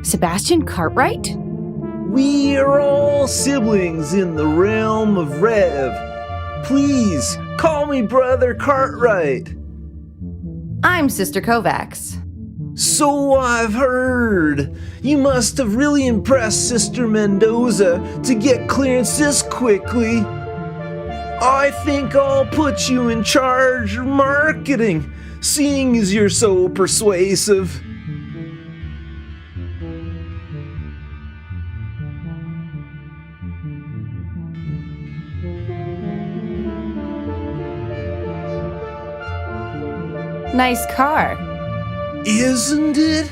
Sebastian Cartwright? We are all siblings in the realm of Rev. Please, call me Brother Cartwright. I'm Sister Kovacs. So I've heard. You must have really impressed Sister Mendoza to get clearance this quickly. I think I'll put you in charge of marketing, seeing as you're so persuasive. Nice car. Isn't it?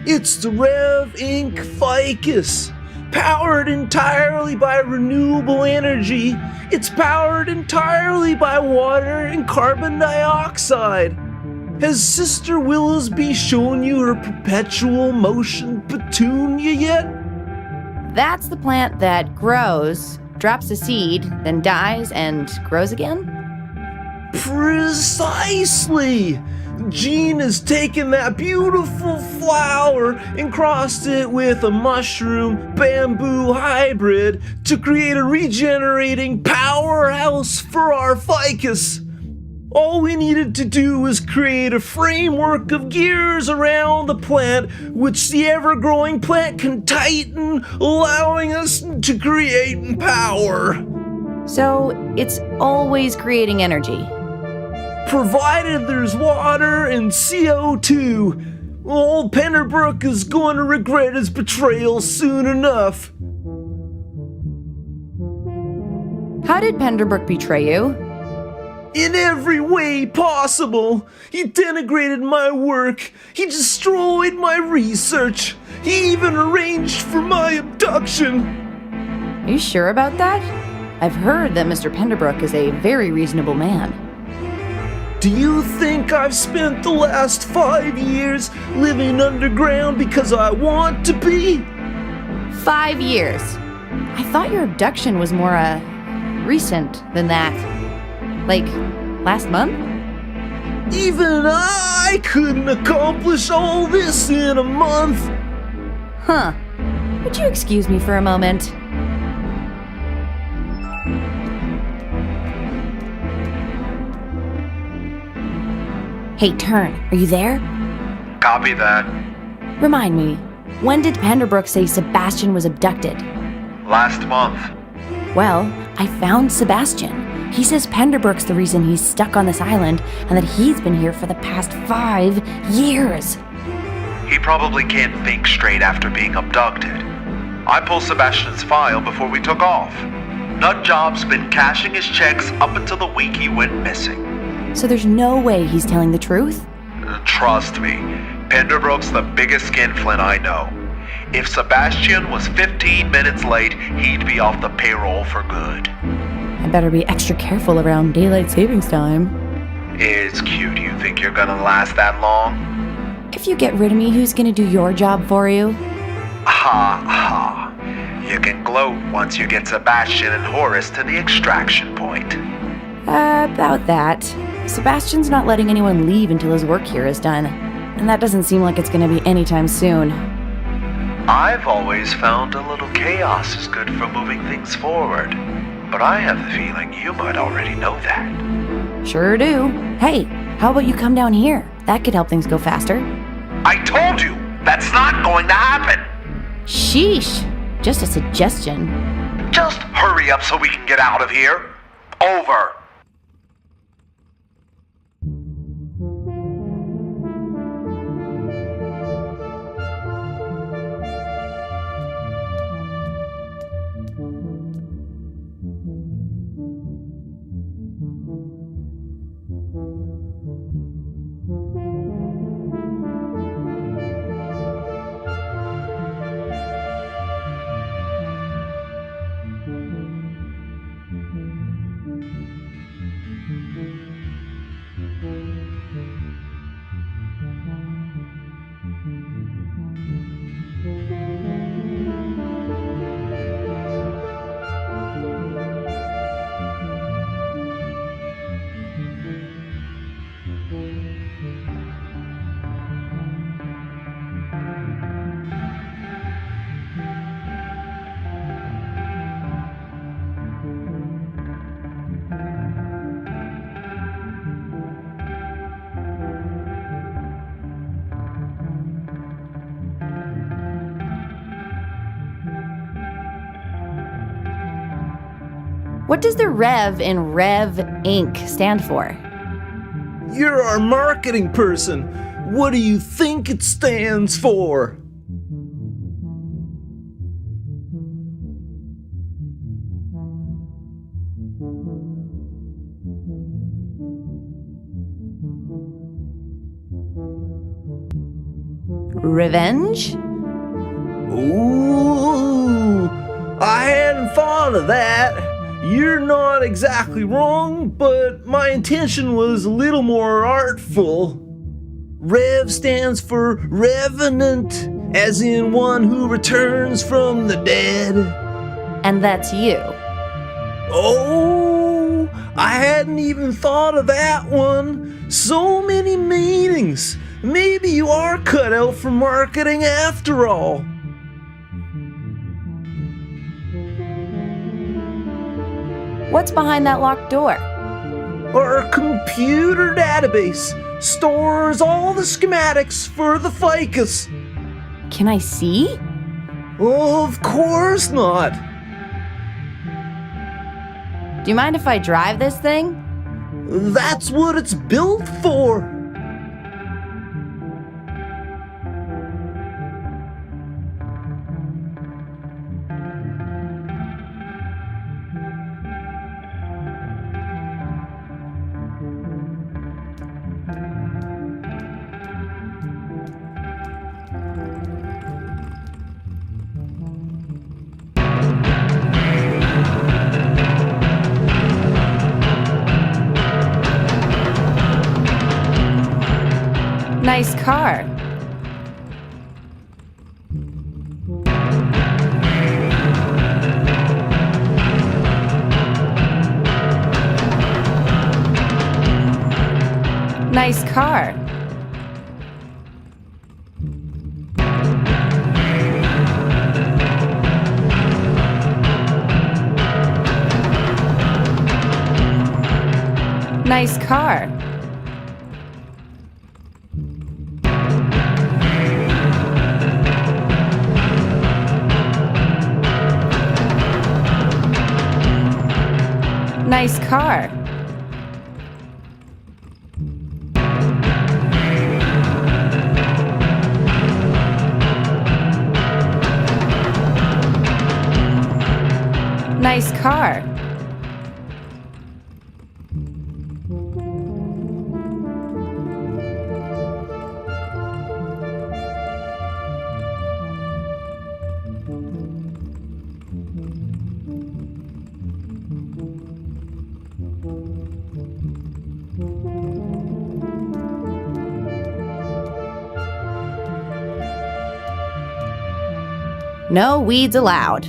It's the Rev Inc. Ficus. Powered entirely by renewable energy. It's powered entirely by water and carbon dioxide. Has Sister Willoughby shown you her perpetual motion petunia yet? That's the plant that grows, drops a seed, then dies and grows again? Precisely! Jean has taken that beautiful flower and crossed it with a mushroom bamboo hybrid to create a regenerating powerhouse for our ficus. All we needed to do was create a framework of gears around the plant, which the ever-growing plant can tighten, allowing us to create power. So it's always creating energy. Provided there's water and CO2, old Penderbrook is going to regret his betrayal soon enough. How did Penderbrook betray you? In every way possible. He denigrated my work. He destroyed my research. He even arranged for my abduction. Are you sure about that? I've heard that Mr. Penderbrook is a very reasonable man. Do you think I've spent the last 5 years living underground because I want to be? 5 years. I thought your abduction was more, recent than that. Like, last month? Even I couldn't accomplish all this in a month. Huh. Would you excuse me for a moment? Hey, Turn, are you there? Copy that. Remind me, when did Penderbrook say Sebastian was abducted? Last month. Well, I found Sebastian. He says Penderbrook's the reason he's stuck on this island and that he's been here for the past 5 years. He probably can't think straight after being abducted. I pulled Sebastian's file before we took off. Nutjob's been cashing his checks up until the week he went missing. So there's no way he's telling the truth? Trust me, Penderbrook's the biggest skinflint I know. If Sebastian was 15 minutes late, he'd be off the payroll for good. I better be extra careful around daylight savings time. It's cute. You think you're gonna last that long? If you get rid of me, who's gonna do your job for you? Ha ha. You can gloat once you get Sebastian and Horace to the extraction point. About that. Sebastian's not letting anyone leave until his work here is done. And that doesn't seem like it's gonna be anytime soon. I've always found a little chaos is good for moving things forward. But I have the feeling you might already know that. Sure do. Hey, how about you come down here? That could help things go faster. I told you, that's not going to happen. Sheesh. Just a suggestion. Just hurry up so we can get out of here. Over. What does the Rev in Rev Inc. stand for? You're our marketing person. What do you think it stands for? Revenge? Ooh, I hadn't thought of that. You're not exactly wrong, but my intention was a little more artful. Rev stands for revenant, as in one who returns from the dead. And that's you. Oh, I hadn't even thought of that one. So many meanings. Maybe you are cut out for marketing after all. What's behind that locked door? Our computer database stores all the schematics for the ficus. Can I see? Of course not. Do you mind if I drive this thing? That's what it's built for. Nice car. Nice car. Nice car. Nice car. Nice car. No weeds allowed.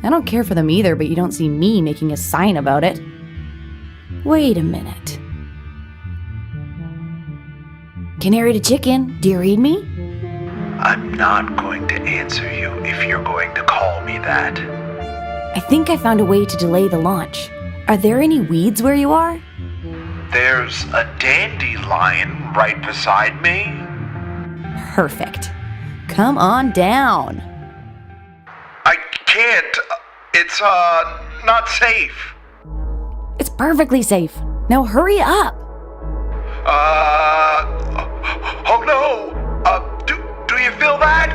I don't care for them either, but you don't see me making a sign about it. Wait a minute. Canary to chicken, do you read me? I'm not going to answer you if you're going to call me that. I think I found a way to delay the launch. Are there any weeds where you are? There's a dandelion right beside me. Perfect. Come on down. I can't. It's, not safe. It's perfectly safe. Now hurry up. Oh no! Do you feel that?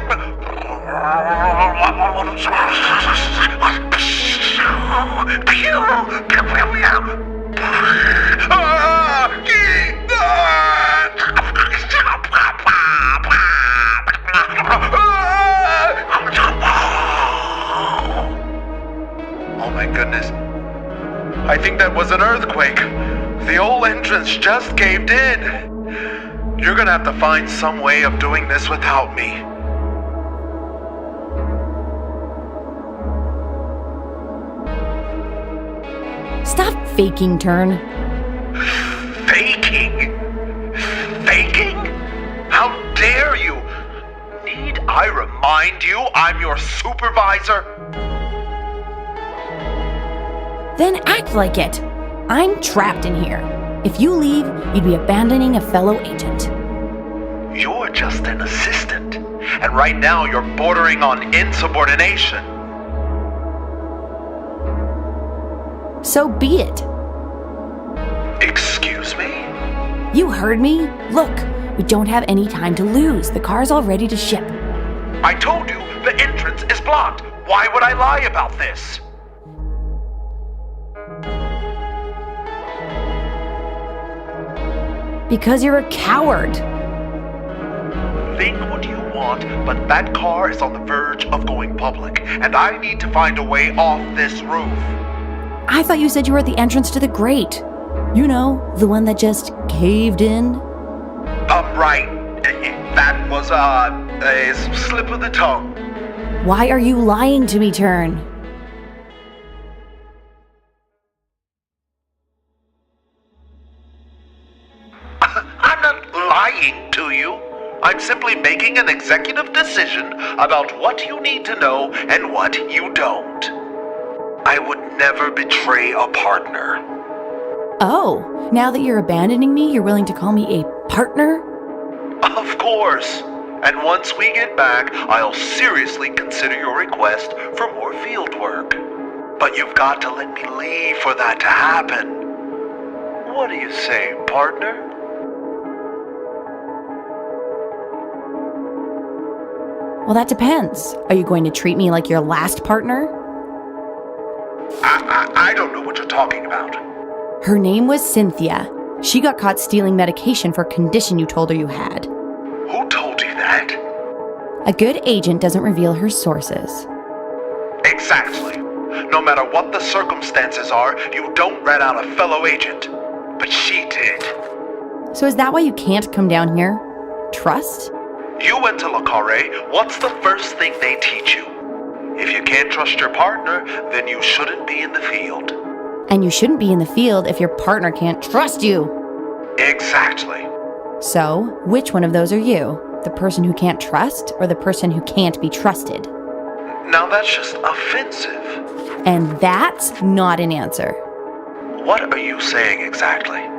Oh my goodness. I think that was an earthquake. The old entrance just caved in. You're gonna have to find some way of doing this without me. Stop faking, Turn. Faking? Faking? How dare you? Need I remind you I'm your supervisor? Then act like it. I'm trapped in here. If you leave, you'd be abandoning a fellow agent. You're just an assistant. And right now you're bordering on insubordination. So be it. Excuse me? You heard me? Look, we don't have any time to lose. The car's all ready to ship. I told you the entrance is blocked. Why would I lie about this? Because you're a coward. Think what you want, but that car is on the verge of going public, and I need to find a way off this roof. I thought you said you were at the entrance to the grate. You know, the one that just caved in. Right. That was, a slip of the tongue. Why are you lying to me, Tern? I'm not lying to you. I'm simply making an executive decision about what you need to know and what you don't. I would never betray a partner. Oh, now that you're abandoning me, you're willing to call me a partner? Of course. And once we get back, I'll seriously consider your request for more field work. But you've got to let me leave for that to happen. What do you say, partner? Well, that depends. Are you going to treat me like your last partner? I don't know what you're talking about. Her name was Cynthia. She got caught stealing medication for a condition you told her you had. Who told you that? A good agent doesn't reveal her sources. Exactly. No matter what the circumstances are, you don't rat out a fellow agent. But she did. So is that why you can't come down here? Trust? You went to Le Carré. What's the first thing they teach you? If you can't trust your partner, then you shouldn't be in the field. And you shouldn't be in the field if your partner can't trust you. Exactly. So, which one of those are you? The person who can't trust or the person who can't be trusted? Now that's just offensive. And that's not an answer. What are you saying exactly?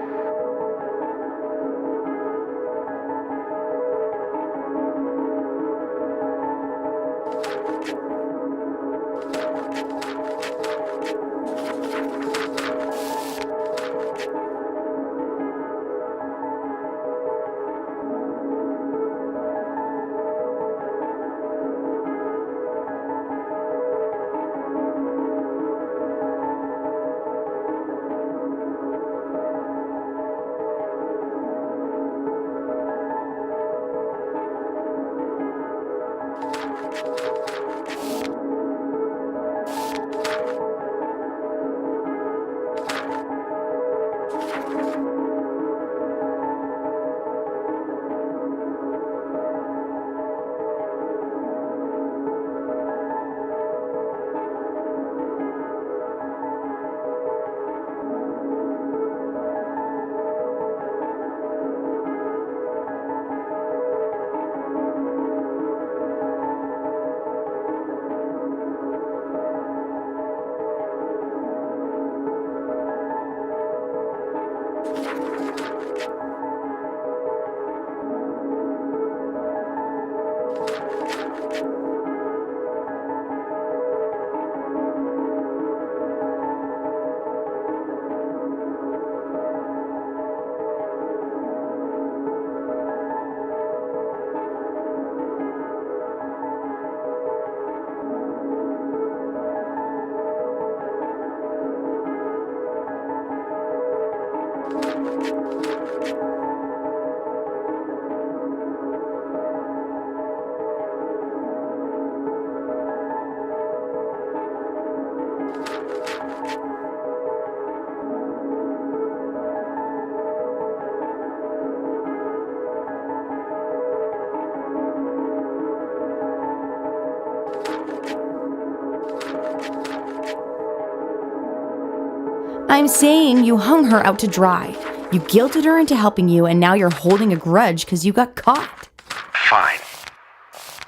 I'm saying you hung her out to dry. You guilted her into helping you, and now you're holding a grudge because you got caught. Fine.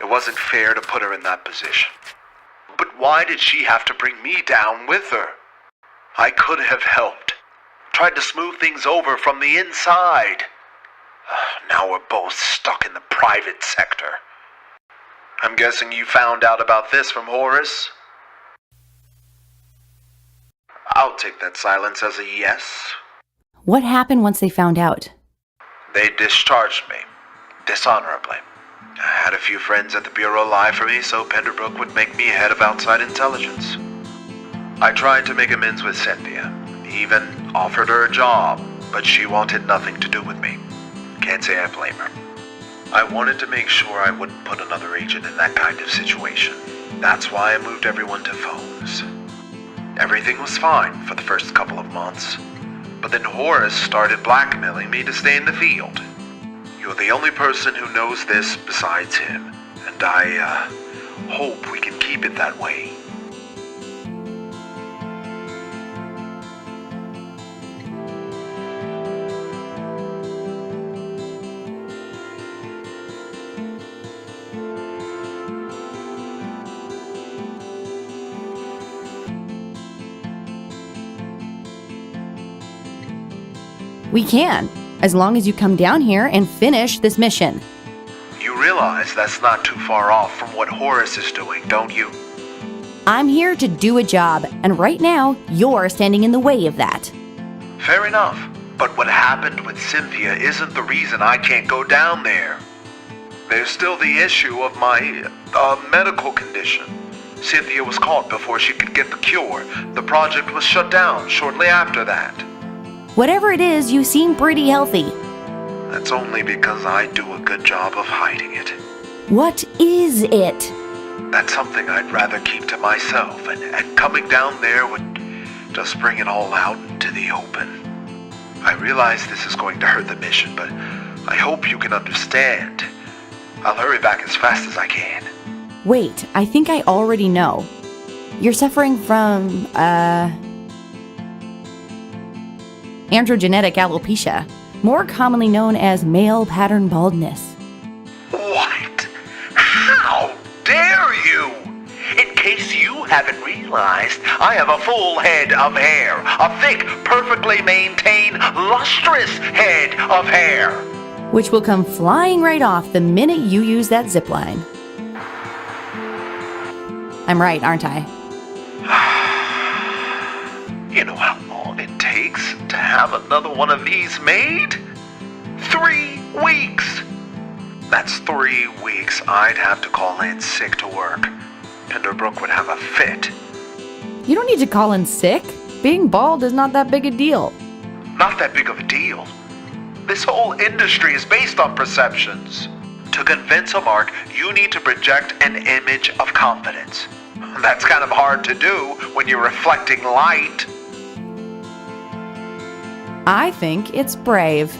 It wasn't fair to put her in that position. But why did she have to bring me down with her? I could have helped. Tried to smooth things over from the inside. Now we're both stuck in the private sector. I'm guessing you found out about this from Horace? I'll take that silence as a yes. What happened once they found out? They discharged me. Dishonorably. I had a few friends at the Bureau lie for me so Penderbrook would make me head of outside intelligence. I tried to make amends with Cynthia. Even offered her a job, but she wanted nothing to do with me. Can't say I blame her. I wanted to make sure I wouldn't put another agent in that kind of situation. That's why I moved everyone to phones. Everything was fine for the first couple of months, but then Horace started blackmailing me to stay in the field. You're the only person who knows this besides him, and I hope we can keep it that way. We can, as long as you come down here and finish this mission. You realize that's not too far off from what Horace is doing, don't you? I'm here to do a job, and right now, you're standing in the way of that. Fair enough, but what happened with Cynthia isn't the reason I can't go down there. There's still the issue of my medical condition. Cynthia was caught before she could get the cure. The project was shut down shortly after that. Whatever it is, you seem pretty healthy. That's only because I do a good job of hiding it. What is it? That's something I'd rather keep to myself, and coming down there would just bring it all out into the open. I realize this is going to hurt the mission, but I hope you can understand. I'll hurry back as fast as I can. Wait, I think I already know. You're suffering from, androgenetic alopecia, more commonly known as male pattern baldness. What? How dare you? In case you haven't realized, I have a full head of hair. A thick, perfectly maintained, lustrous head of hair. Which will come flying right off the minute you use that zip line. I'm right, aren't I? You know how long it takes to have another one of these made? 3 weeks! That's 3 weeks I'd have to call in sick to work. Penderbrook would have a fit. You don't need to call in sick. Being bald is not that big a deal. Not that big of a deal. This whole industry is based on perceptions. To convince a mark, you need to project an image of confidence. That's kind of hard to do when you're reflecting light. I think it's brave.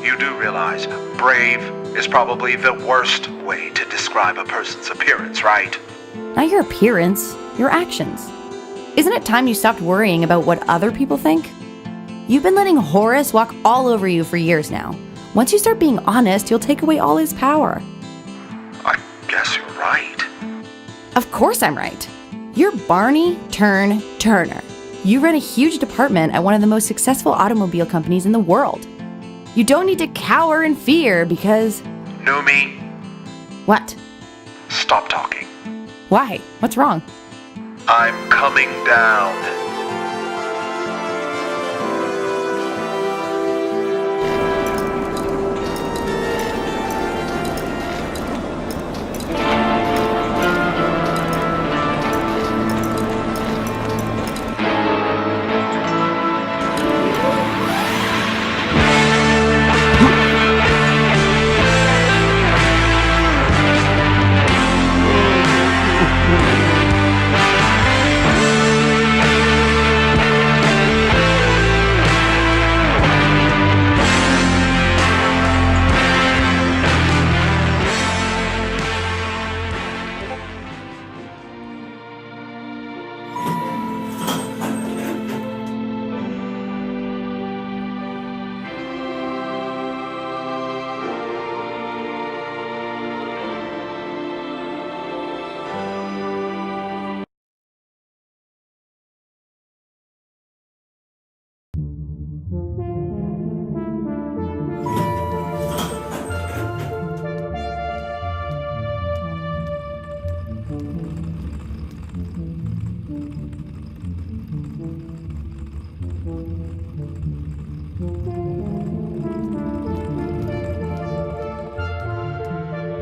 You do realize brave is probably the worst way to describe a person's appearance, right? Not your appearance, your actions. Isn't it time you stopped worrying about what other people think? You've been letting Horace walk all over you for years now. Once you start being honest, you'll take away all his power. I guess you're right. Of course I'm right. You're Barney Turner. You run a huge department at one of the most successful automobile companies in the world. You don't need to cower in fear because... Numi, What? stop talking. Why? What's wrong? I'm coming down.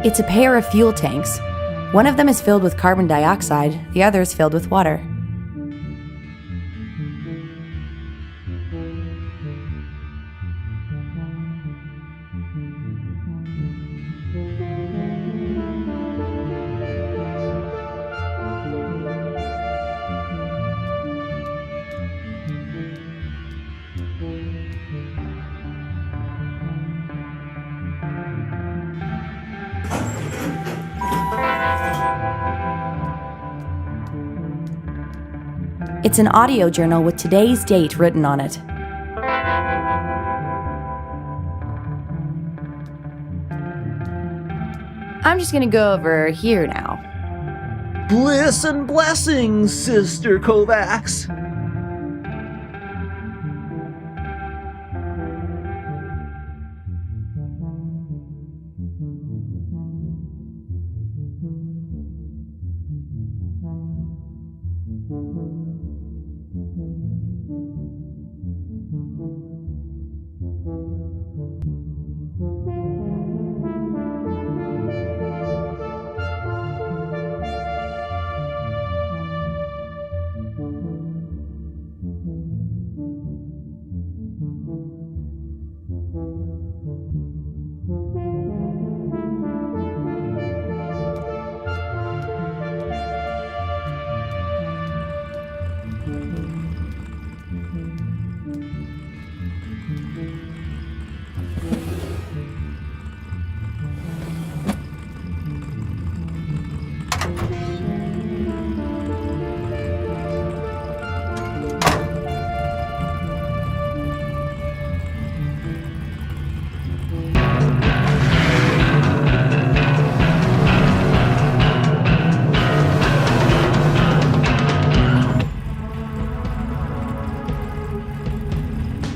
It's a pair of fuel tanks. One of them is filled with carbon dioxide, the other is filled with water. It's an audio journal with today's date written on it. I'm just gonna go over here now. Bliss and blessings, Sister Kovacs.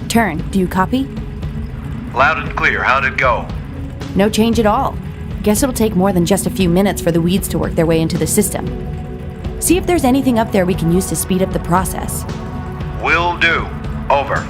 Turn, do you copy? Loud and clear. How'd it go? No change at all. Guess it'll take more than just a few minutes for the weeds to work their way into the system. See if there's anything up there we can use to speed up the process. Will do. Over.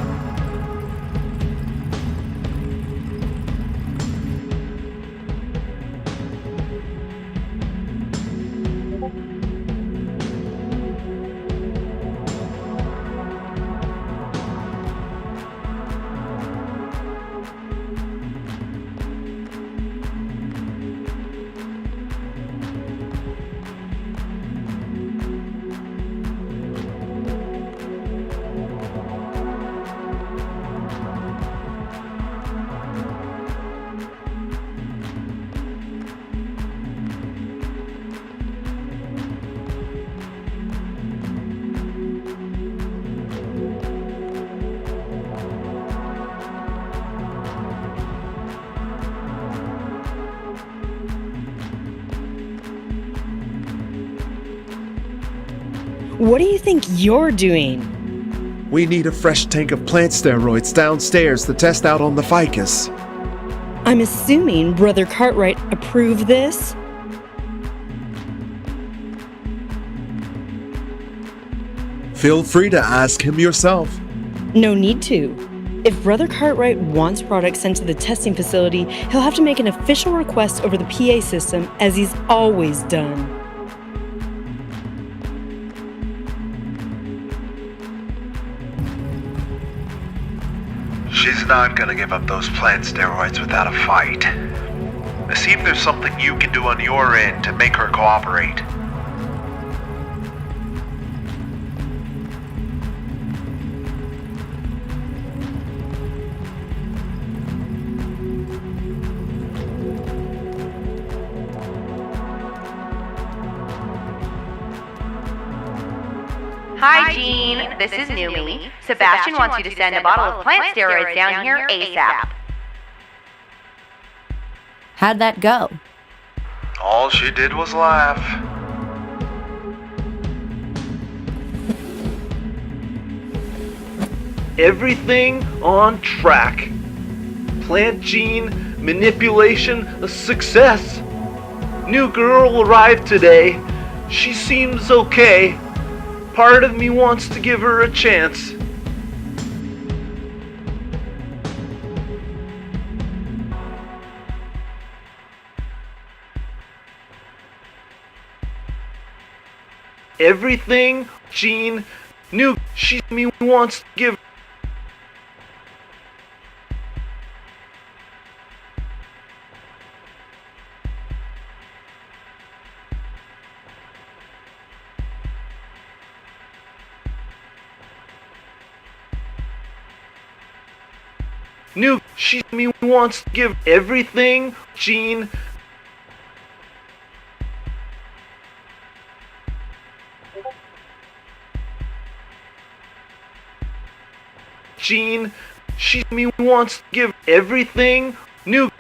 What do you think you're doing? We need a fresh tank of plant steroids downstairs to test out on the ficus. I'm assuming Brother Cartwright approved this? Feel free to ask him yourself. No need to. If Brother Cartwright wants products sent to the testing facility, he'll have to make an official request over the PA system, as he's always done. She's not gonna give up those plant steroids without a fight. See if there's something you can do on your end to make her cooperate. Hi, Jean. This is Numi. Sebastian wants you to send a bottle of plant steroids down here ASAP. How'd that go? All she did was laugh. Everything on track. Plant gene manipulation a success. New girl arrived today. She seems okay. Part of me wants to give her a chance. everything Jean knew she me wants to give. Knew she me wants to give everything Jean. Jean, she me wants to give everything new.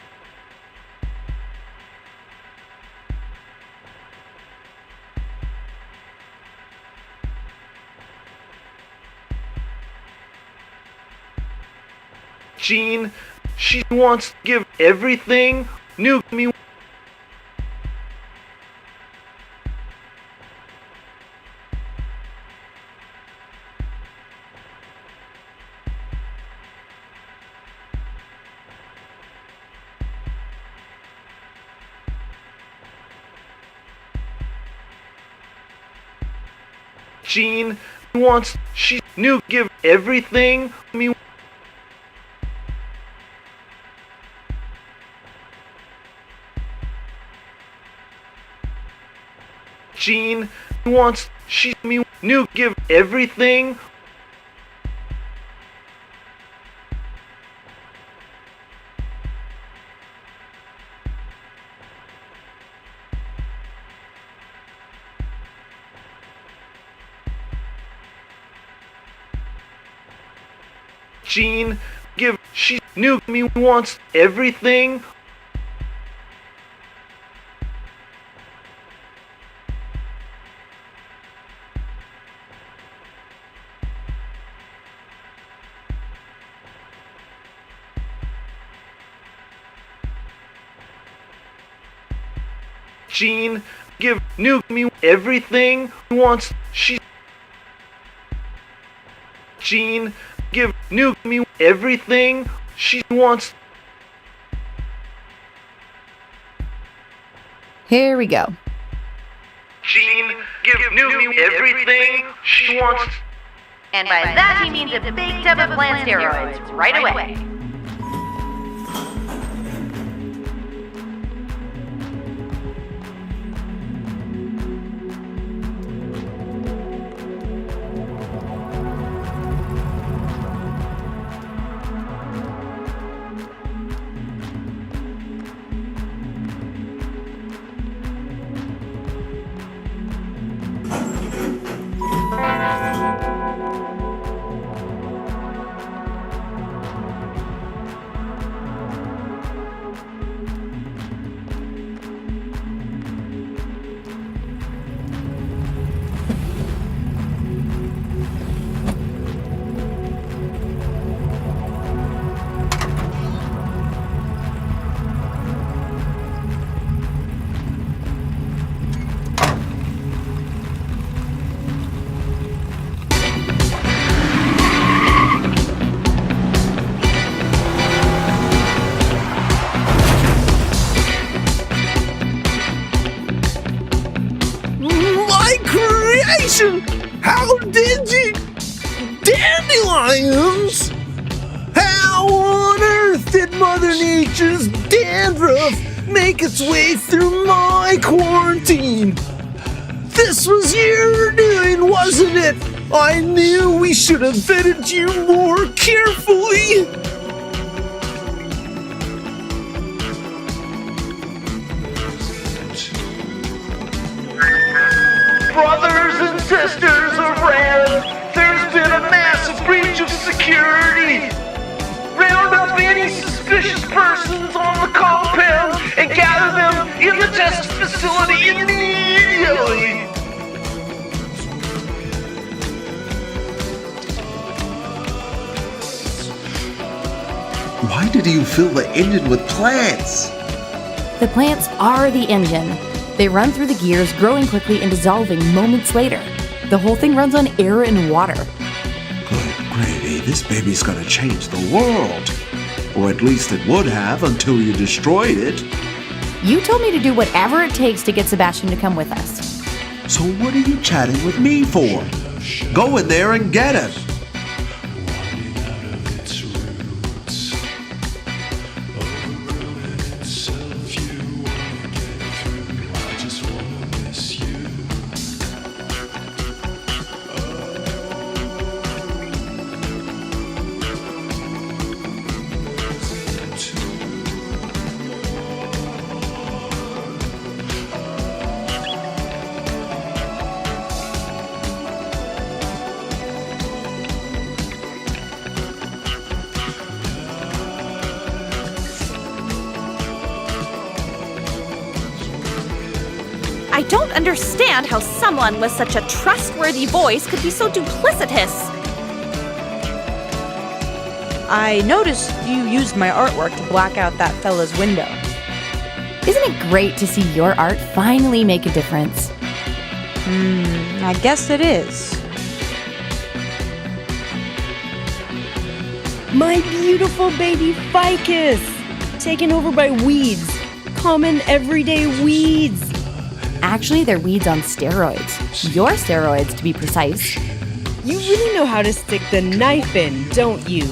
Jean, she wants to give everything new to me. Jean wants, she knew, give everything to me. Jean wants, she me knew, give everything. Jean, give, she knew me wants everything. Jean, give, knew me everything wants, she. Jean, give, knew me everything she wants. Here we go. Jean, give, knew me everything she wants. And by that he means a big tub of plant steroids right away. How did you? Dandelions? How on earth did Mother Nature's dandruff make its way through my quarantine? This was your doing, wasn't it? I knew we should have vetted you more carefully. Brothers and sisters of Red, there's been a massive breach of security. Round up any suspicious persons on the compound and gather them in the test facility immediately. Why did you fill the engine with plants? The plants are the engine. They run through the gears, growing quickly and dissolving moments later. The whole thing runs on air and water. Good gravy, this baby's gonna change the world. Or at least it would have until you destroyed it. You told me to do whatever it takes to get Sebastian to come with us. So what are you chatting with me for? Go in there and get him. I don't understand how someone with such a trustworthy voice could be so duplicitous. I noticed you used my artwork to black out that fella's window. Isn't it great to see your art finally make a difference? I guess it is. My beautiful baby ficus! Taken over by weeds. Common everyday weeds. Actually, they're weeds on steroids. Your steroids, to be precise. You really know how to stick the knife in, don't you?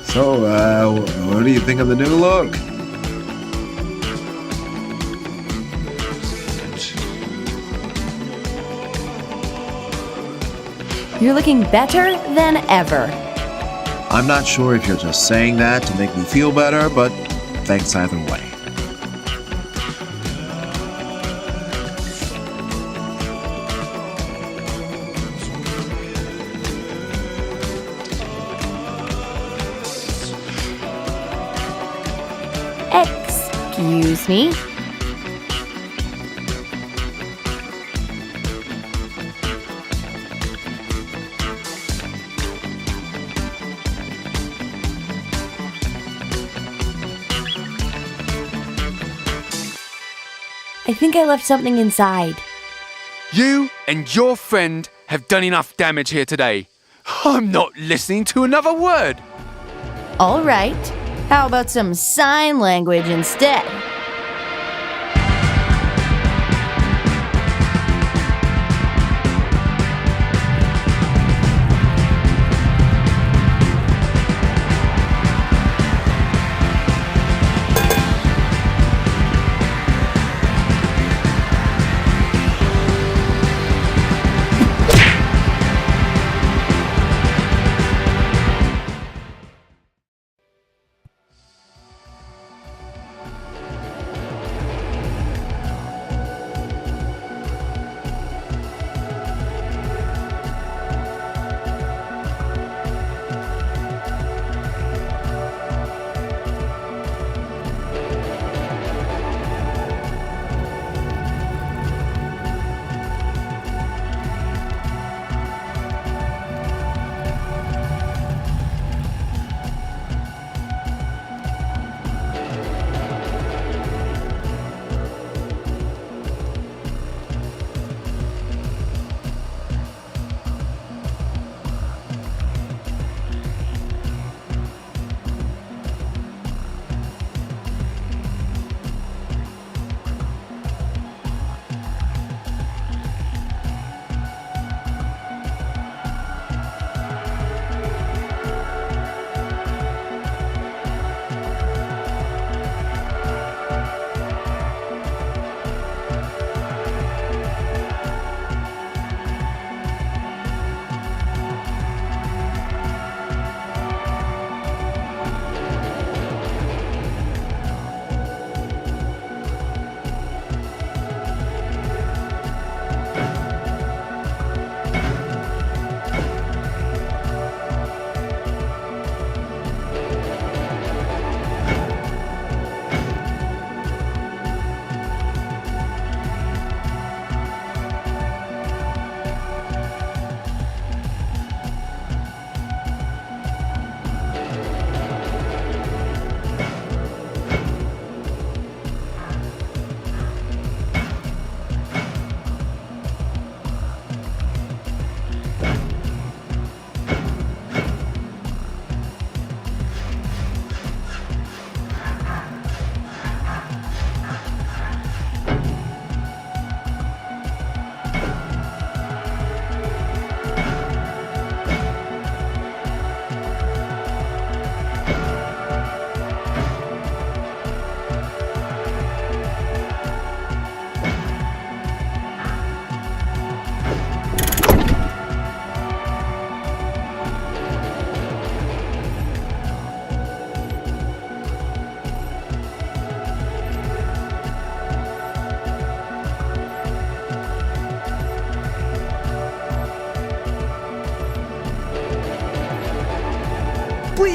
So, what do you think of the new look? You're looking better than ever. I'm not sure if you're just saying that to make me feel better, but thanks either way. Excuse me. I think I left something inside. You and your friend have done enough damage here today. I'm not listening to another word. All right. How about some sign language instead?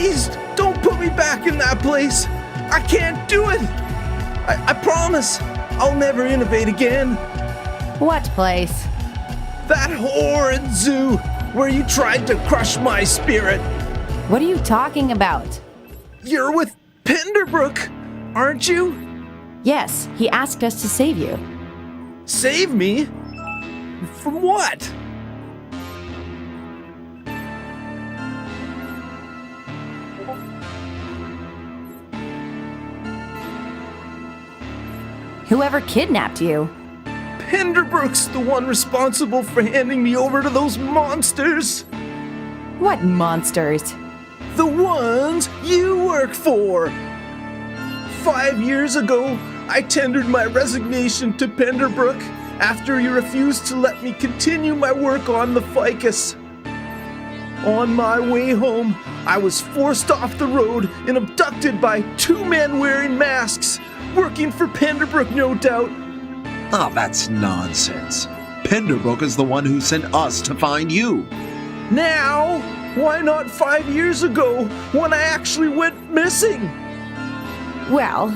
Please, don't put me back in that place. I can't do it. I promise I'll never innovate again. What place? That horrid zoo where you tried to crush my spirit. What are you talking about? You're with Penderbrook, aren't you? Yes, he asked us to save you. Save me? From what? Whoever kidnapped you. Penderbrook's the one responsible for handing me over to those monsters. What monsters? The ones you work for. 5 years ago, I tendered my resignation to Penderbrook after he refused to let me continue my work on the Ficus. On my way home, I was forced off the road and abducted by 2 men wearing masks, working for Penderbrook, no doubt. Ah, that's nonsense. Penderbrook is the one who sent us to find you. Now? Why not 5 years ago, when I actually went missing? Well,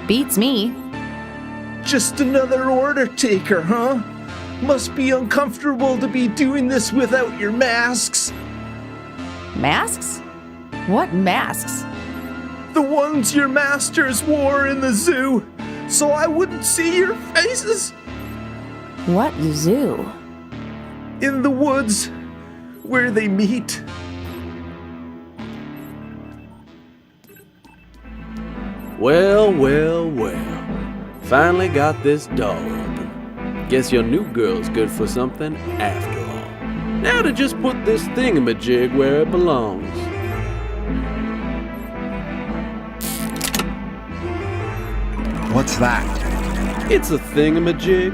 beats me. Just another order taker, huh? Must be uncomfortable to be doing this without your masks. Masks? What masks? The ones your masters wore in the zoo, so I wouldn't see your faces. What zoo? In the woods, where they meet. Well, well, well. Finally got this door open. Guess your new girl's good for something after all. Now to just put this thingamajig where it belongs. What's that? It's a thingamajig.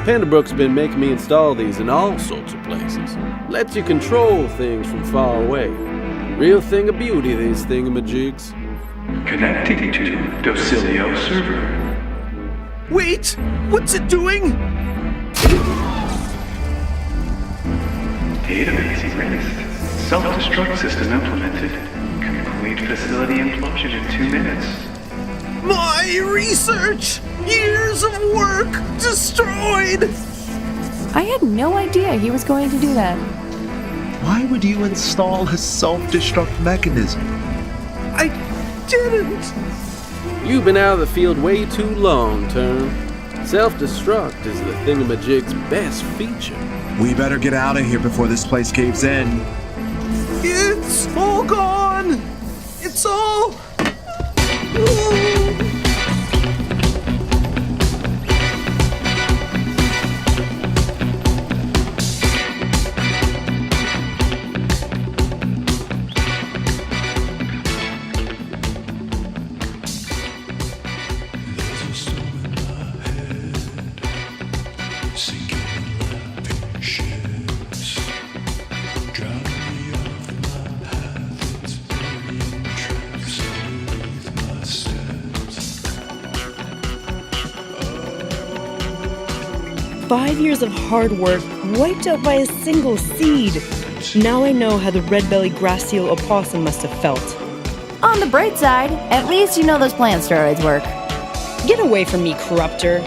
Penderbrook's been making me install these in all sorts of places. Lets you control things from far away. Real thing of beauty, these thingamajigs. Connecting to Docilio server. Wait! What's it doing? Database erased. Self-destruct system implemented. Complete facility implosion in 2 minutes. My research! Years of work destroyed! I had no idea he was going to do that. Why would you install a self-destruct mechanism? I didn't! You've been out of the field way too long, Turn. Self-destruct is the thingamajig's best feature. We better get out of here before this place caves in. It's all gone! It's all... "5 years of hard work wiped out by a single seed. Now I know how the red-bellied grass seal opossum must have felt." On the bright side, at least you know those plant steroids work. Get away from me, corruptor.